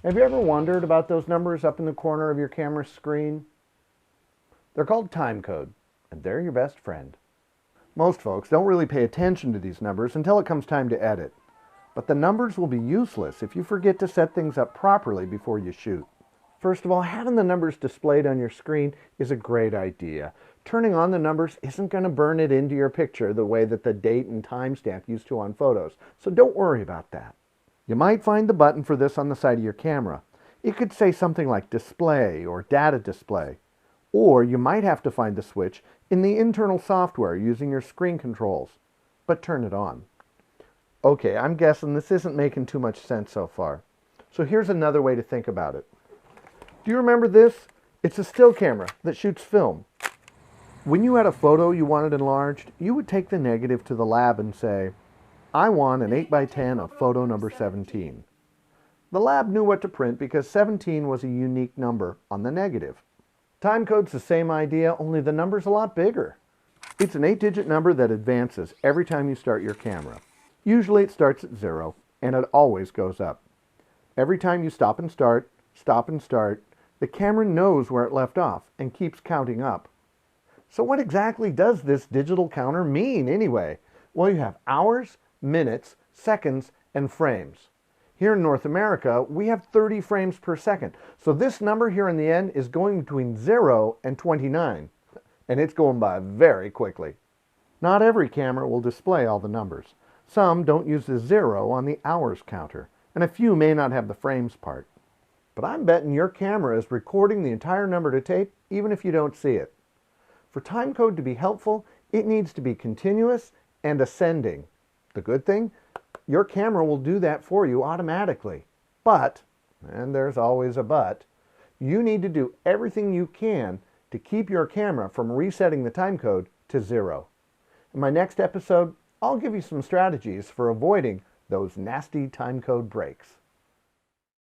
Have you ever wondered about those numbers up in the corner of your camera screen? They're called timecode, and they're your best friend. Most folks don't really pay attention to these numbers until it comes time to edit. But the numbers will be useless if you forget to set things up properly before you shoot. First of all, having the numbers displayed on your screen is a great idea. Turning on the numbers isn't going to burn it into your picture the way that the date and timestamp used to on photos, so don't worry about that. You might find the button for this on the side of your camera. It could say something like display or data display. Or you might have to find the switch in the internal software using your screen controls, but turn it on. Okay, I'm guessing this isn't making too much sense so far. So here's another way to think about it. Do you remember this? It's a still camera that shoots film. When you had a photo you wanted enlarged, you would take the negative to the lab and say, I want an 8x10 of photo number 17. The lab knew what to print because 17 was a unique number on the negative. Timecode's the same idea, only the number's a lot bigger. It's an 8-digit number that advances every time you start your camera. Usually it starts at 0, and it always goes up. Every time you stop and start, the camera knows where it left off and keeps counting up. So what exactly does this digital counter mean anyway? Well, you have hours, minutes, seconds, and frames. Here in North America, we have 30 frames per second. So this number here in the end is going between 0 and 29. And it's going by very quickly. Not every camera will display all the numbers. Some don't use the 0 on the hours counter, and a few may not have the frames part. But I'm betting your camera is recording the entire number to tape, even if you don't see it. For timecode to be helpful, it needs to be continuous and ascending. The good thing? Your camera will do that for you automatically. But, and there's always a but, you need to do everything you can to keep your camera from resetting the timecode to 0. In my next episode, I'll give you some strategies for avoiding those nasty timecode breaks.